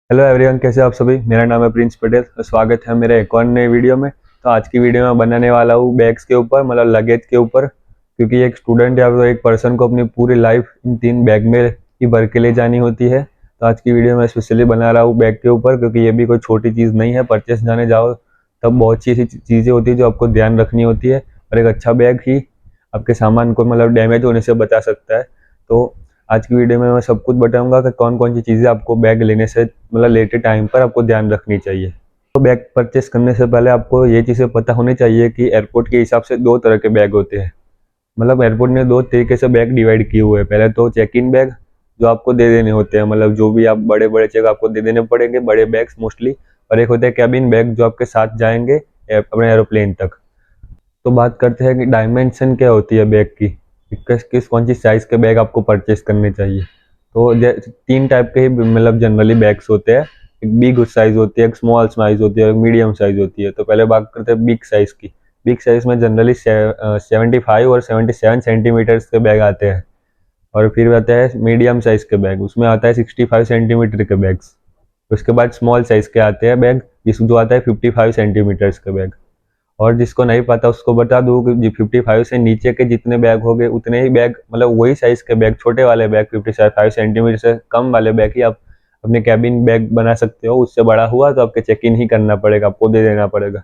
Hello everyone, कैसे आप सभी। मेरा नाम है प्रिंस पटेल। तो स्वागत है मेरे एक और नए वीडियो में। तो आज की वीडियो में बनाने वाला हूँ बैग्स के ऊपर, मतलब लगेज के ऊपर। क्योंकि एक स्टूडेंट या फिर एक पर्सन को अपनी पूरी लाइफ इन 3 बैग में ही भर के ले जानी होती है। तो आज की वीडियो में स्पेशली बना रहा हूँ बैग के ऊपर, क्योंकि ये भी कोई छोटी चीज़ नहीं है। परचेस जाने जाओ तब बहुत सी ऐसी चीज़ें होती है जो आपको ध्यान रखनी होती है, और एक अच्छा बैग ही आपके सामान को मतलब डैमेज होने से बचा सकता है। तो आज की वीडियो में मैं सब कुछ बताऊंगा कि कौन कौन सी चीज़ें आपको बैग लेने से मतलब लेते टाइम पर आपको ध्यान रखनी चाहिए। तो बैग परचेस करने से पहले आपको ये चीज़ें पता होनी चाहिए कि एयरपोर्ट के हिसाब से 2 तरह के बैग होते हैं। मतलब एयरपोर्ट ने 2 तरीके से बैग डिवाइड किए हुए हैं। पहले तो चेक इन बैग, जो आपको दे देने होते हैं, मतलब जो भी आप बड़े बड़े चेक आपको दे देने पड़ेंगे, बड़े बैग्स मोस्टली। और एक होते हैं कैबिन बैग, जो आपके साथ जाएंगे अपने एरोप्लेन तक। तो बात करते हैं कि डायमेंशन क्या होती है बैग की, किस कौन सी साइज़ के बैग आपको परचेस करने चाहिए। तो 3 टाइप के ही मतलब जनरली बैग्स होते हैं। एक बिग साइज होती है, एक स्मॉल साइज होती है, एक मीडियम साइज होती है। तो पहले बात करते हैं बिग साइज की। बिग साइज में जनरली 75 और 77 सेंटीमीटर्स के बैग आते हैं। और फिर आता है मीडियम साइज के बैग, उसमें आता है 65 सेंटीमीटर के बैग्स। उसके बाद स्मॉल साइज के आते हैं बैग, जिस जो आता है 55 सेंटीमीटर्स के बैग। और जिसको नहीं पता उसको बता दूँ कि 55 से नीचे के जितने बैग हो गए उतने ही बैग, मतलब वही साइज के बैग, छोटे वाले बैग 55 सेंटीमीटर से कम वाले बैग ही आप अपने कैबिन बैग बना सकते हो। उससे बड़ा हुआ तो आपके चेक इन ही करना पड़ेगा, आपको दे देना पड़ेगा।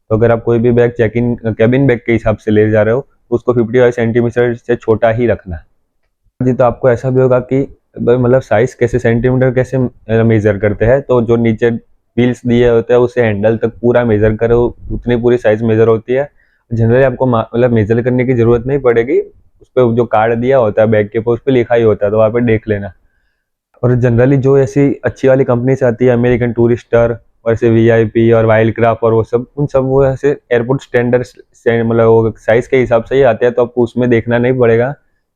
तो अगर आप कोई भी bag check in cabin bag के हिसाब से ले जा रहे हो तो उसको 55 सेंटीमीटर से छोटा ही रखना। जी, तो आपको ऐसा भी होगा कि मतलब साइज कैसे, सेंटीमीटर कैसे मेजर करते हैं। तो जो नीचे व्हील्स दिए होते हैं उसे हैंडल तक पूरा मेजर करो, उतनी पूरी साइज मेजर होती है। जनरली आपको मतलब मेजर करने की जरूरत नहीं पड़ेगी। उस पर जो कार्ड दिया होता है बैग के ऊपर, उस पर लिखा ही होता है, तो वहाँ पे देख लेना। और जनरली जो ऐसी अच्छी वाली कंपनी से आती है, अमेरिकन टूरिस्टर और ऐसे वीआईपी और वाइल्ड क्राफ्ट और वो सब, उन सब वो ऐसे एयरपोर्ट स्टैंडर्ड से मतलब वो साइज के हिसाब से ही आते हैं। तो आपको उसमें देखना नहीं पड़ेगा।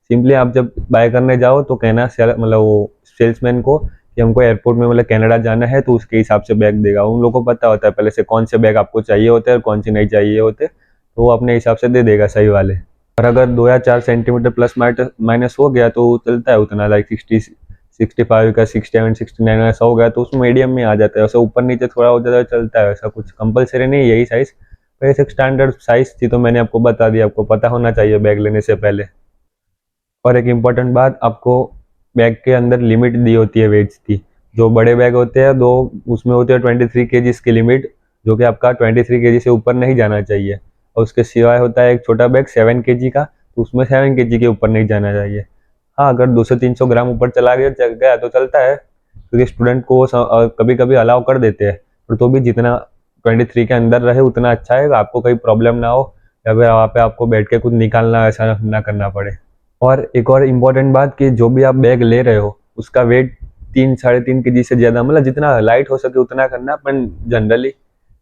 सिंपली आप जब बाय करने जाओ तो कहना मतलब वो सेल्समैन को कि हमको एयरपोर्ट में मतलब कनाडा जाना है, तो उसके हिसाब से बैग देगा। उन लोगों को पता होता है पहले से कौन से बैग आपको चाहिए होते हैं और कौन से नहीं चाहिए होते, तो वो अपने हिसाब से दे देगा सही वाले। और अगर 2 या 4 सेंटीमीटर प्लस माइनस हो गया तो चलता है उतना, लाइक 65 का 67 69 ऐसा हो गया तो उसमें मीडियम में आ जाता है। वैसे ऊपर नीचे थोड़ा हो जाता है, चलता है, ऐसा कुछ कंपलसरी नहीं है यही साइज। वैसे एक स्टैंडर्ड साइज थी तो मैंने आपको बता दिया, आपको पता होना चाहिए बैग लेने से पहले। और एक इम्पॉर्टेंट बात, आपको बैग के अंदर लिमिट दी होती है वेट्स की। जो बड़े बैग होते हैं दो, उसमें होती है 23 kg की लिमिट, जो कि आपका 23 kg से ऊपर नहीं जाना चाहिए। और उसके सिवाय होता है एक छोटा बैग 7 kg का, तो उसमें 7 kg के ऊपर नहीं जाना चाहिए। हाँ, अगर 200 300 ग्राम ऊपर चला गया चल गया तो चलता है, क्योंकि स्टूडेंट को कभी कभी अलाउ कर देते हैं। पर तो भी जितना 23 के अंदर रहे उतना अच्छा है, आपको कोई प्रॉब्लम ना हो, या फिर वहाँ पे आपको बैठ के कुछ निकालना ऐसा ना करना पड़े। और एक और इम्पोर्टेंट बात कि जो भी आप बैग ले रहे हो उसका वेट 3 साढ़े 3 kg से ज़्यादा, मतलब जितना लाइट हो सके उतना करना। पर जनरली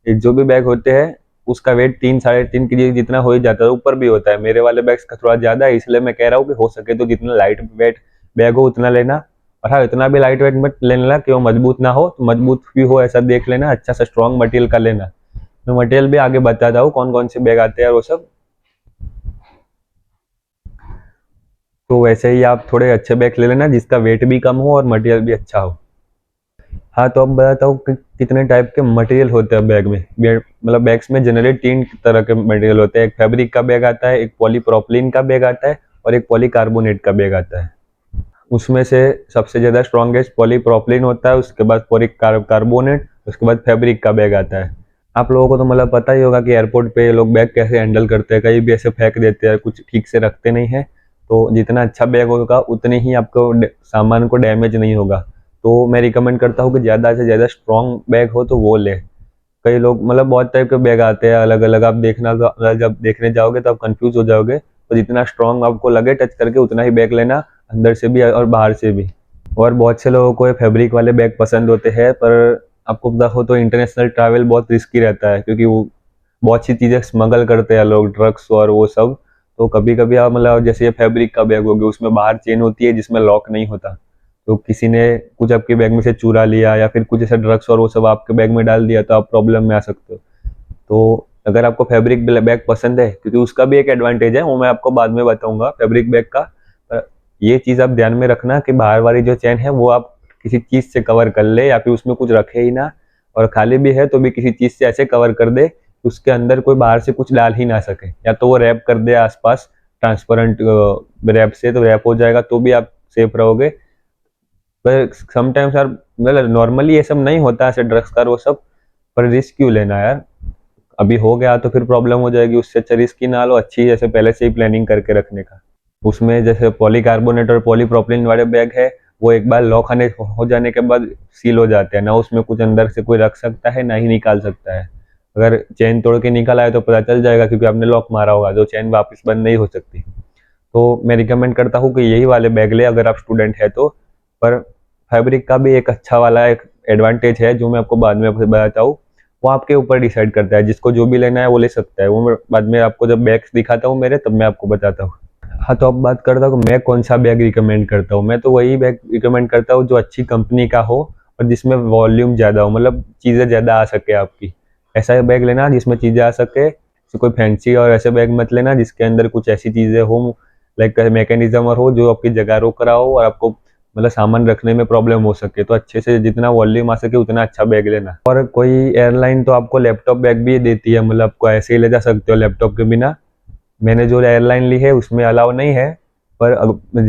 जो भी बैग होते हैं उसका वेट 3 साढ़े 3 kg जितना हो ही जाता है, ऊपर भी होता है। मेरे वाले बैग्स का थोड़ा ज़्यादा है, इसलिए मैं कह रहा हूँ कि हो सके तो जितना लाइट वेट बैग हो उतना लेना। और हाँ, इतना भी लाइट वेट मत लेना कि वो मजबूत ना हो, तो मजबूत भी हो ऐसा देख लेना, अच्छा सा स्ट्रॉन्ग मटेरियल का लेना। मैं मटेरियल भी आगे बताता हूँ कौन कौन से बैग आते हैं और वो सब। तो वैसे ही आप थोड़े अच्छे बैग ले लेना जिसका वेट भी कम हो और मटेरियल भी अच्छा हो। हाँ, तो अब बताता हूँ कि कितने टाइप के मटेरियल होते हैं बैग में। मतलब बैग्स में जनरली 3 तरह के मटेरियल होते हैं। एक फैब्रिक का बैग आता है, एक पॉलीप्रोपिलीन का बैग आता है, और एक पॉलीकार्बोनेट का बैग आता है। उसमें से सबसे ज़्यादा स्ट्रॉन्गेस्ट पॉलीप्रोपिलीन होता है, उसके बाद पॉलीकार्बोनेट, उसके बाद फैब्रिक का बैग आता है। आप लोगों को तो मतलब पता ही होगा कि एयरपोर्ट पे लोग बैग कैसे हैंडल करते हैं, कहीं भी ऐसे फेंक देते हैं, कुछ ठीक से रखते नहीं है। तो जितना अच्छा बैग होगा उतने ही आपको सामान को डैमेज नहीं होगा। तो मैं रिकमेंड करता हूँ कि ज़्यादा से ज़्यादा स्ट्रॉन्ग बैग हो तो वो ले। कई लोग मतलब बहुत टाइप के बैग आते हैं अलग अलग, आप देखना तो जब देखने जाओगे तो आप कंफ्यूज हो जाओगे। तो जितना स्ट्रॉन्ग आपको लगे टच करके उतना ही बैग लेना, अंदर से भी और बाहर से भी। और बहुत से लोगों को ये फैब्रिक वाले बैग पसंद होते हैं, पर आपको पता हो तो इंटरनेशनल ट्रैवल बहुत रिस्की रहता है, क्योंकि वो बहुत सी चीज़ें स्मगल करते हैं लोग, ड्रग्स और वो सब। तो कभी कभी आप मतलब जैसे ये फैब्रिक का बैग हो गया, उसमें बाहर चेन होती है जिसमें लॉक नहीं होता। तो किसी ने कुछ आपके बैग में से चुरा लिया या फिर कुछ ऐसा ड्रग्स और वो सब आपके बैग में डाल दिया तो आप प्रॉब्लम में आ सकते हो। तो अगर आपको फैब्रिक बैग पसंद है, क्योंकि उसका भी एक एडवांटेज है, वो मैं आपको बाद में बताऊंगा फैब्रिक बैग का। पर ये चीज़ आप ध्यान में रखना कि बाहर वाली जो चेन है वो आप किसी चीज़ से कवर कर ले, या फिर उसमें कुछ रखे ही ना, और खाली भी है तो भी किसी चीज़ से ऐसे कवर कर दे कि उसके अंदर कोई बाहर से कुछ डाल ही ना सके, या तो वो रैप कर दे आसपास ट्रांसपेरेंट रैप से, तो रैप हो जाएगा तो भी आप सेफ रहोगे। पर समटाइम्स यार, मतलब नॉर्मली ये सब नहीं होता ऐसे ड्रग्स का वो सब, पर रिस्क क्यों लेना यार, अभी हो गया तो फिर प्रॉब्लम हो जाएगी, उससे अच्छा रिस्क ही ना लो, अच्छी जैसे पहले से ही प्लानिंग करके रखने का। उसमें जैसे पॉलीकार्बोनेट और पॉलीप्रोपिलीन वाले बैग है, वो एक बार लॉक हो जाने के बाद सील हो जाते हैं ना, उसमें कुछ अंदर से कोई रख सकता है ना ही निकाल सकता है। अगर चेन तोड़ के निकल आए तो पता चल जाएगा, क्योंकि आपने लॉक मारा होगा, जो चेन वापस बंद नहीं हो सकती। तो मैं रिकमेंड करता हूँ कि यही वाले बैग ले अगर आप स्टूडेंट है तो। पर फैब्रिक का भी एक अच्छा वाला एक एडवांटेज है, जो मैं आपको बाद में बताता हूँ। वो आपके ऊपर डिसाइड करता है, जिसको जो भी लेना है वो ले सकता है, वो मैं बाद में आपको जब बैग्स दिखाता हूँ मेरे, तब मैं आपको बताता हूँ। हाँ, तो अब बात करता हूँ मैं कौन सा बैग रिकमेंड करता हूँ। मैं तो वही बैग रिकमेंड करता हूँ जो अच्छी कंपनी का हो और जिसमें वॉल्यूम ज़्यादा हो, मतलब चीज़ें ज़्यादा आ सके आपकी। ऐसा बैग लेना जिसमें चीज़ें आ सके, तो कोई फैंसी और ऐसे बैग मत लेना जिसके अंदर कुछ ऐसी चीज़ें हो, लाइक मैकेनिज्म और हो जो आपकी जगह रोक रहा हो और आपको मतलब सामान रखने में प्रॉब्लम हो सके। तो अच्छे से जितना वॉल्यूम आ सके उतना अच्छा बैग लेना। और कोई एयरलाइन तो आपको लैपटॉप बैग भी देती है, मतलब आपको ऐसे ही ले जा सकते हो लैपटॉप के बिना। मैंने जो एयरलाइन ली है उसमें अलाउ नहीं है, पर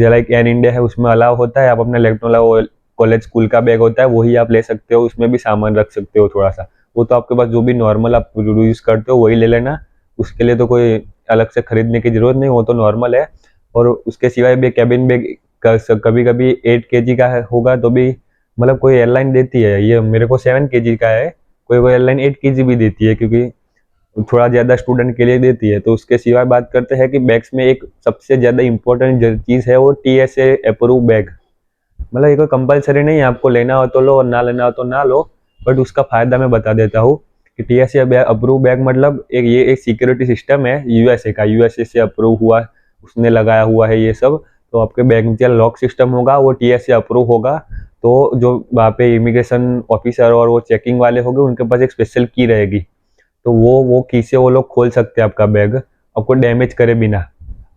लाइक एयर इंडिया है उसमें अलाउ होता है। आप अपना लैपटॉप, कॉलेज स्कूल का बैग होता है वही आप ले सकते हो, उसमें भी सामान रख सकते हो थोड़ा सा। वो तो आपके पास जो भी नॉर्मल आप यूज़ करते हो वही ले लेना, उसके लिए तो कोई अलग से खरीदने की जरूरत नहीं, वो तो नॉर्मल है। और उसके सिवाय भी कैबिन बैग कभी कभी 8 kg का होगा तो भी, मतलब कोई एयरलाइन देती है, ये मेरे को 7 kg का है, कोई कोई एयरलाइन 8 kg भी देती है, क्योंकि थोड़ा ज़्यादा स्टूडेंट के लिए देती है। तो उसके सिवाय बात करते हैं कि बैग्स में एक सबसे ज़्यादा इंपॉर्टेंट चीज़ है वो TSA अप्रूव बैग। मतलब ये कोई कंपलसरी नहीं है, आपको लेना हो तो लो और ना लेना हो तो ना लो, बट उसका फ़ायदा मैं बता देता हूँ कि TSA अप्रूव बैग मतलब ये एक सिक्योरिटी सिस्टम है USA का, USA से अप्रूव हुआ, उसने लगाया हुआ है ये सब। तो आपके बैग में लॉक सिस्टम होगा वो TSA अप्रूव होगा, तो जो वहाँ पे इमिग्रेशन ऑफिसर और वो चेकिंग वाले होंगे उनके पास एक स्पेशल की रहेगी, तो वो की से वो लोग खोल सकते हैं आपका बैग, आपको डैमेज करे बिना।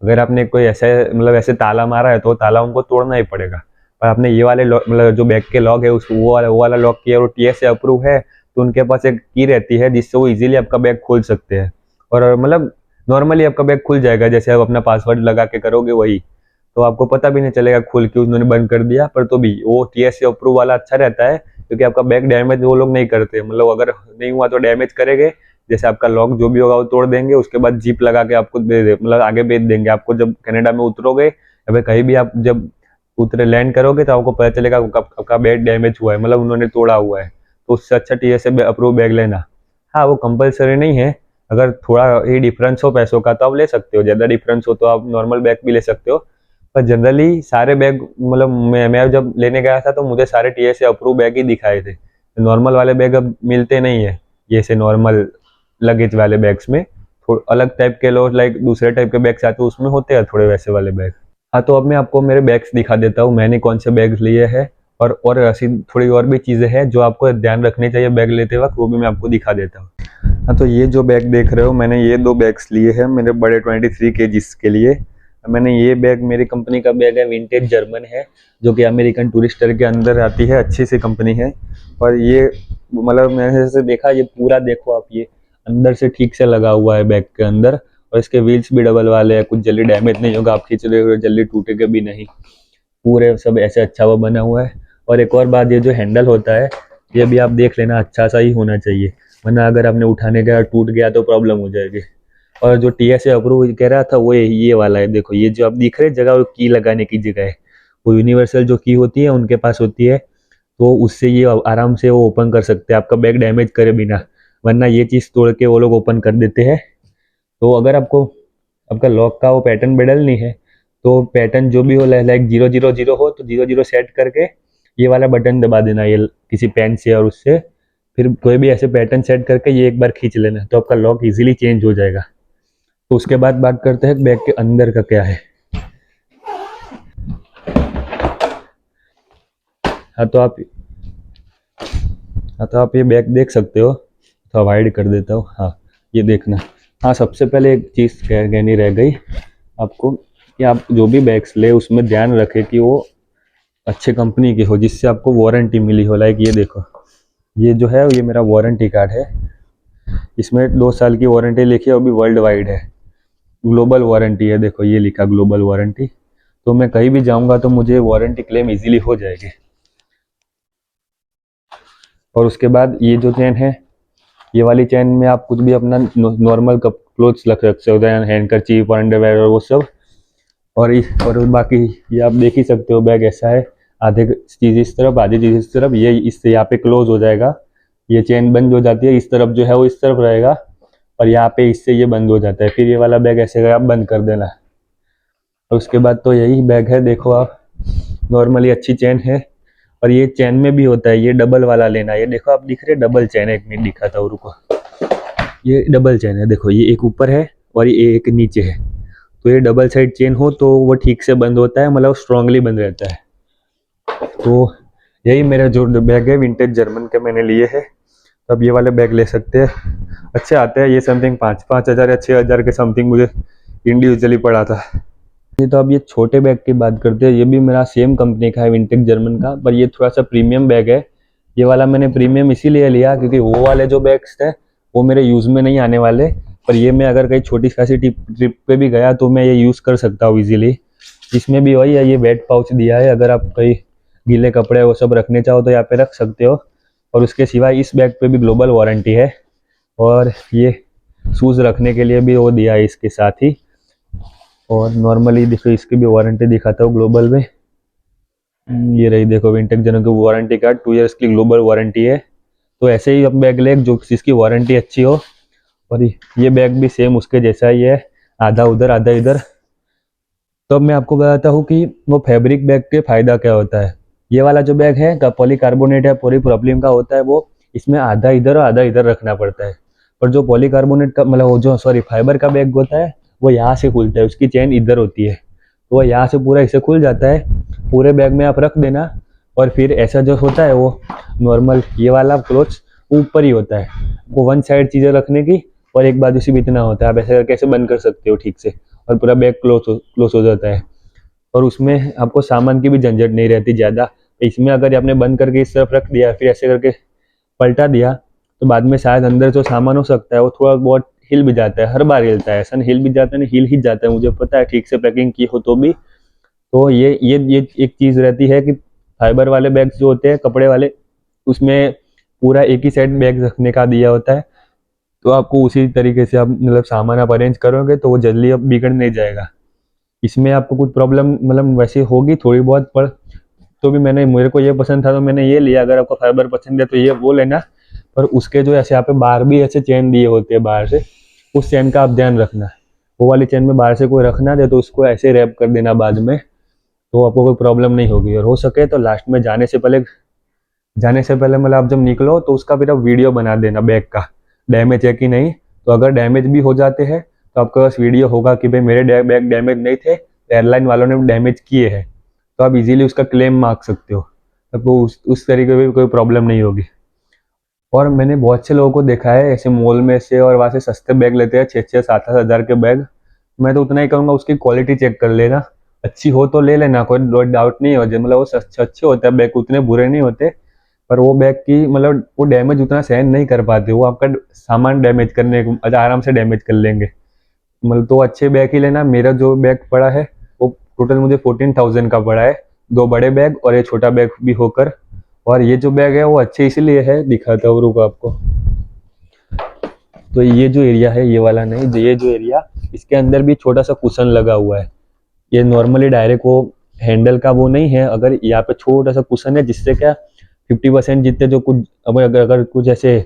अगर आपने कोई ऐसे मतलब ऐसे ताला मारा है तो ताला उनको तोड़ना ही पड़ेगा। पर आपने ये वाले मतलब जो बैग के लॉक है उस वो वाला लॉक किया और TSA अप्रूव है, तो उनके पास एक की रहती है जिससे वो इजीली आपका बैग खोल सकते हैं। और मतलब नॉर्मली आपका बैग खुल जाएगा, जैसे आप अपना पासवर्ड लगा के करोगे वही, तो आपको पता भी नहीं चलेगा खुल के उन्होंने बंद कर दिया। पर तो भी वो TSA अप्रूव वाला अच्छा रहता है, क्योंकि आपका बैग डैमेज वो लोग नहीं करते, मतलब अगर नहीं हुआ तो डैमेज करेंगे, जैसे आपका लॉक जो भी होगा वो तोड़ देंगे, उसके बाद जिप लगा के आपको दे दे मतलब आगे बेच देंगे आपको। जब कनाडा में उतरोगे या फिर कहीं भी आप जब उतरे लैंड करोगे तो आपको पता चलेगा आपका बैग डैमेज हुआ है, मतलब उन्होंने तोड़ा हुआ है। तो उससे अच्छा TSA अप्रूव बैग लेना। हाँ, वो कंपलसरी नहीं है, अगर थोड़ा ही डिफरेंस हो पैसों का तो आप ले सकते हो, ज़्यादा डिफरेंस हो तो आप नॉर्मल बैग भी ले सकते हो। पर जनरली सारे बैग, मतलब मैं जब लेने गया था तो मुझे सारे TSA अप्रूव बैग ही दिखाए थे। नॉर्मल वाले बैग अब मिलते नहीं है, जैसे नॉर्मल लगेज वाले बैग्स में थोड़ा अलग टाइप के लोग, लाइक दूसरे टाइप के बैग्स आते हैं उसमें होते हैं थोड़े वैसे वाले बैग। हाँ, तो अब मैं आपको मेरे बैग्स दिखा देता हूँ मैंने कौन से बैग्स लिए हैं, और ऐसी थोड़ी और भी चीज़ें हैं जो आपको ध्यान रखनी चाहिए बैग लेते वक्त, वो भी मैं आपको दिखा देता हूँ। हाँ, तो ये जो बैग देख रहे हो मैंने ये 2 बैग्स लिए हैं मेरे बड़े 23 kg के लिए। मैंने ये बैग, मेरी कंपनी का बैग है, विंटेज जर्मन है, जो कि अमेरिकन टूरिस्टर के अंदर आती है, अच्छी सी कंपनी है। और ये मतलब मैंने जैसे देखा, ये पूरा देखो आप, ये अंदर से ठीक से लगा हुआ है बैग के अंदर, और इसके व्हील्स भी डबल वाले हैं, कुछ जल्दी डैमेज नहीं होगा, आप खींच रहे हो जल्दी टूटेगा भी नहीं, पूरे सब ऐसे अच्छा वो बना हुआ है। और एक और बात, ये जो हैंडल होता है ये भी आप देख लेना अच्छा सा ही होना चाहिए, वरना अगर आपने उठाने गया टूट गया तो प्रॉब्लम हो जाएगी। और जो TSA अप्रूव कह रहा था वो ये वाला है, देखो ये जो आप दिख रहे जगह, वो की लगाने की जगह है, वो यूनिवर्सल जो की होती है उनके पास होती है, तो उससे ये आराम से वो ओपन कर सकते हैं आपका बैग डैमेज करे बिना, वरना ये चीज़ तोड़ के वो लोग ओपन कर देते हैं। तो अगर आपको आपका लॉक का वो पैटर्न बदलनी है, तो पैटर्न जो भी हो, लाइक 000 हो तो 00 सेट करके ये वाला बटन दबा देना, ये किसी पेन से, और उससे फिर कोई भी ऐसे पैटर्न सेट करके ये एक बार खींच लेना, तो आपका लॉक इजीली चेंज हो जाएगा। तो उसके बाद बात करते हैं बैग के अंदर का क्या है। हाँ, तो आप ये बैग देख सकते हो, तो अवॉइड कर देता हूँ। हाँ, ये देखना। हाँ, सबसे पहले एक चीज़ कहनी रह गई आपको, कि आप जो भी बैग्स ले उसमें ध्यान रखें कि वो अच्छे कंपनी की हो, जिससे आपको वारंटी मिली हो। लाइक ये देखो, ये जो है ये मेरा वारंटी कार्ड है, इसमें 2 साल की वारंटी लिखी है, वो भी वर्ल्ड वाइड है, ग्लोबल वारंटी है। देखो ये लिखा ग्लोबल वारंटी, तो मैं कहीं भी जाऊंगा तो मुझे वारंटी क्लेम इजीली हो जाएगी। और उसके बाद ये जो चेन है, ये वाली चेन में आप कुछ भी अपना नॉर्मल क्लोथ्स रख सकते हो, हैंडकरचीफ और अंडरवेयर और वो सब। और बाकी ये आप देख ही सकते हो, बैग ऐसा है, आधे चीज़ इस तरफ, आधी चीज़ इस तरफ। ये इससे यहाँ पे क्लोज हो जाएगा, ये चेन बंद हो जाती है। इस तरफ जो है वो इस तरफ रहेगा, और यहाँ पे इससे ये बंद हो जाता है। फिर ये वाला बैग ऐसे आप बंद कर देना। और उसके बाद तो यही बैग है। देखो आप, नॉर्मली अच्छी चेन है, और ये चेन में भी होता है, ये डबल वाला लेना। ये देखो आप, दिख रहे डबल चेन है, एक मिनट दिखाता हूँ, रुको। ये डबल चेन है, देखो ये एक ऊपर है और ये एक नीचे है। तो ये डबल साइड चेन हो तो वो ठीक से बंद होता है, मतलब स्ट्रांगली बंद रहता है। तो यही मेरा जो बैग है विंटेज जर्मन के मैंने लिए है। तो अब ये वाले बैग ले सकते हैं, अच्छे आते हैं। ये समथिंग 5,000 या 6,000 के समथिंग मुझे इंडिविजुअली पड़ा था। ये तो अब ये छोटे बैग की बात करते हैं। ये भी मेरा सेम कंपनी का है, विंटेज जर्मन का, पर ये थोड़ा सा प्रीमियम बैग है। ये वाला मैंने प्रीमियम इसीलिए लिया क्योंकि वो वाले जो बैग्स थे वो मेरे यूज़ में नहीं आने वाले, पर ये मैं अगर कहीं छोटी खासी ट्रिप पे भी गया तो मैं ये यूज़ कर सकता हूँ इजीली। इसमें भी वही है, ये वेट पाउच दिया है, अगर आप कहीं गीले कपड़े वो सब रखने चाहो तो यहाँ पे रख सकते हो। और उसके सिवाय इस बैग पे भी ग्लोबल वारंटी है, और ये शूज़ रखने के लिए भी वो दिया है इसके साथ ही। और नॉर्मली देखो इसकी भी वारंटी दिखाता हूँ ग्लोबल में। ये रही देखो, विंटेज जर्मन की वारंटी कार्ड, 2 इयर्स की ग्लोबल वारंटी है। तो ऐसे ही अब बैग ले जो जिसकी वारंटी अच्छी हो। और ये बैग भी सेम उसके जैसा ही है, आधा उधर आधा इधर। तो अब मैं आपको बताता हूँ कि वो फैब्रिक बैग के फायदा क्या होता है। ये वाला जो बैग है पॉलीकार्बोनेट या पॉलीप्रोपिलीन का होता है, वो इसमें आधा इधर और आधा इधर रखना पड़ता है। पर जो पॉलीकार्बोनेट का मतलब वो जो फाइबर का बैग होता है, वो यहाँ से खुलता है, उसकी चेन इधर होती है, तो वो यहाँ से पूरा इसे खुल जाता है। पूरे बैग में आप रख देना। और फिर ऐसा जो होता है वो नॉर्मल ये वाला क्लोथ ऊपर ही होता है, वो वन साइड चीज़ें रखने की, और एक बाजू से भी इतना होता है। आप ऐसे करके ऐसे बंद कर सकते हो ठीक से, और पूरा बैग क्लोज हो जाता है। और उसमें आपको सामान की भी झंझट नहीं रहती ज़्यादा। इसमें अगर आपने बंद करके इस तरफ रख दिया, फिर ऐसे करके पलटा दिया, तो बाद में शायद अंदर जो सामान हो सकता है वो थोड़ा बहुत हिल भी जाता है। हर बार हिलता है, ऐसा नहीं हिल भी जाता है, नहीं हिल ही जाता है, मुझे पता है, ठीक से पैकिंग की हो तो भी। तो ये एक चीज़ रहती है कि फाइबर वाले बैग्स जो होते हैं कपड़े वाले, उसमें पूरा एक ही साइड बैग रखने का दिया होता है। तो आपको उसी तरीके से आप मतलब सामान आप अरेंज करोगे तो वो जल्दी अब बिगड़ नहीं जाएगा। इसमें आपको कुछ प्रॉब्लम मतलब वैसे होगी थोड़ी बहुत, पर तो भी मेरे को ये पसंद था तो मैंने ये लिया। अगर आपको फाइबर पसंद है तो ये वो लेना। पर उसके जो ऐसे यहाँ पे बाहर भी ऐसे चेन दिए होते हैं बाहर से, उस चेन का आप ध्यान रखना। वो वाली चेन में बाहर से कोई रखना दे तो उसको ऐसे रैप कर देना बाद में, तो आपको कोई प्रॉब्लम नहीं होगी। और हो सके तो लास्ट में जाने से पहले मतलब आप जब निकलो तो उसका फिर आप वीडियो बना देना बैग का, डैमेज है कि नहीं। तो अगर डैमेज भी हो जाते हैं तो आपके पास वीडियो होगा कि भाई मेरे बैग डैमेज नहीं थे, एयरलाइन वालों ने डैमेज किए हैं, तो आप इजीली उसका क्लेम मांग सकते हो। आपको उस तरीके की कोई प्रॉब्लम नहीं होगी। और मैंने बहुत से लोगों को देखा है ऐसे मॉल में से और वहाँ से सस्ते बैग लेते हैं, 6,000-7,000 के बैग। मैं तो उतना ही कहूँगा, उसकी क्वालिटी चेक कर लेना, अच्छी हो तो ले लेना, कोई डाउट नहीं हो। मतलब वो अच्छे होते हैं बैग, उतने बुरे नहीं होते। पर वो बैग की मतलब वो डैमेज उतना सहन नहीं कर पाते, वो आपका सामान डैमेज करने को आराम से डैमेज कर लेंगे। मतलब तो अच्छे बैग ही लेना। मेरा जो बैग पड़ा है वो टोटल मुझे 14,000 का पड़ा है, 2 बड़े बैग और ये छोटा बैग भी होकर। और ये जो बैग है वो अच्छे इसलिए है, दिखाता हूँ रुको आपको। तो ये जो एरिया है, ये वाला नहीं, ये जो एरिया, इसके अंदर भी छोटा सा कुशन लगा हुआ है। ये नॉर्मली डायरेक्ट वो हैंडल का वो नहीं है, अगर यहाँ पे छोटा सा कुशन है, जिससे क्या 50% जितने जो कुछ अब अगर कुछ ऐसे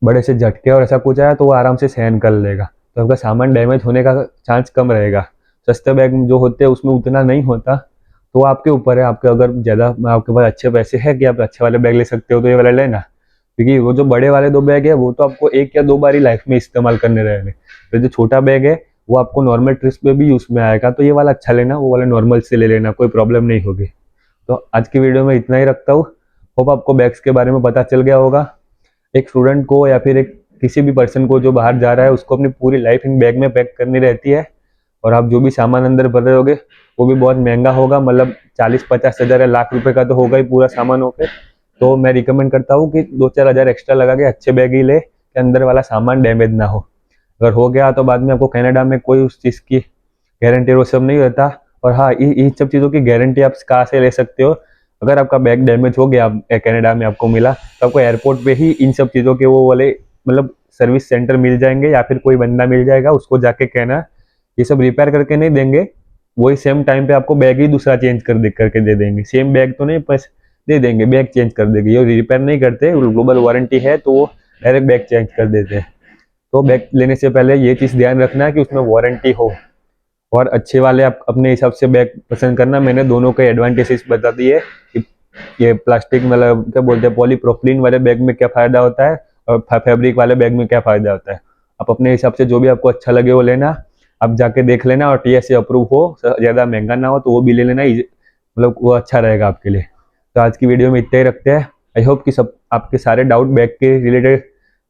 बड़े से झटके और ऐसा कुछ आया तो वो आराम से सहन कर लेगा, तो आपका सामान डैमेज होने का चांस कम रहेगा। सस्ते बैग जो होते हैं उसमें उतना नहीं होता। तो आपके ऊपर है, आपके अगर ज़्यादा आपके पास अच्छे पैसे हैं कि आप अच्छे वाले बैग ले सकते हो तो ये वाला लेना। क्योंकि वो जो बड़े वाले 2 बैग है वो तो आपको 1 या 2 बार ही लाइफ में इस्तेमाल करने रहेंगे। तो जो छोटा बैग है वो आपको नॉर्मल ट्रिप्स पे भी यूज़ में आएगा, तो ये वाला अच्छा लेना, वो वाला नॉर्मल से ले लेना, कोई प्रॉब्लम नहीं होगी। तो आज की वीडियो में इतना ही रखता हूँ। होप आपको बैग्स के बारे में पता चल गया होगा। एक स्टूडेंट को या फिर एक किसी भी पर्सन को जो बाहर जा रहा है उसको अपनी पूरी लाइफ इन बैग में पैक करनी रहती है। और आप जो भी सामान अंदर भर रहे होगे वो भी बहुत महंगा होगा, मतलब 40-50 हज़ार या लाख रुपए का तो होगा ही पूरा सामान होके। तो मैं रिकमेंड करता हूँ कि 2-4 हज़ार एक्स्ट्रा लगा के अच्छे बैग ही ले कि अंदर वाला सामान डैमेज ना हो। अगर हो गया तो बाद में आपको कनाडा में कोई उस चीज़ की गारंटी वो सब नहीं रहता। और हाँ, इन सब चीज़ों की गारंटी आप कहाँ से ले सकते हो, अगर आपका बैग डैमेज हो गया कनाडा में आपको मिला तो आपको एयरपोर्ट पे ही इन सब चीज़ों के वो वाले मतलब सर्विस सेंटर मिल जाएंगे, या फिर कोई बंदा मिल जाएगा, उसको जाके कहना, ये सब रिपेयर करके नहीं देंगे, वही सेम टाइम पे आपको बैग ही दूसरा चेंज करके दे देंगे। सेम बैग तो नहीं, बस दे देंगे, बैग चेंज कर देंगे। ये रिपेयर नहीं करते, ग्लोबल वारंटी है तो वो डायरेक्ट बैग चेंज कर देते हैं। तो बैग लेने से पहले ये चीज़ ध्यान रखना है कि उसमें वारंटी हो, और अच्छे वाले आप अपने हिसाब से बैग पसंद करना। मैंने दोनों के एडवांटेजेस बता दिए कि ये प्लास्टिक मतलब क्या बोलते हैं, पॉलीप्रोपिलीन वाले बैग में क्या फ़ायदा होता है और फैब्रिक वाले बैग में क्या फ़ायदा होता है। आप अपने हिसाब से जो भी आपको अच्छा लगे वो लेना, आप जाके देख लेना, और TSA अप्रूव हो, ज़्यादा महंगा ना हो तो वो भी ले लेना, मतलब वो अच्छा रहेगा आपके लिए। तो आज की वीडियो में इतना ही रखते हैं। आई होप कि सब आपके सारे डाउट बैग के रिलेटेड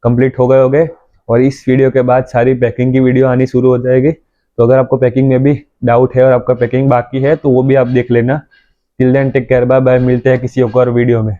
कंप्लीट हो गए होंगे, और इस वीडियो के बाद सारी पैकिंग की वीडियो आनी शुरू हो जाएगी। तो अगर आपको पैकिंग में भी डाउट है और आपका पैकिंग बाकी है तो वो भी आप देख लेना। Till then take care, bye bye, मिलते हैं किसी और वीडियो में।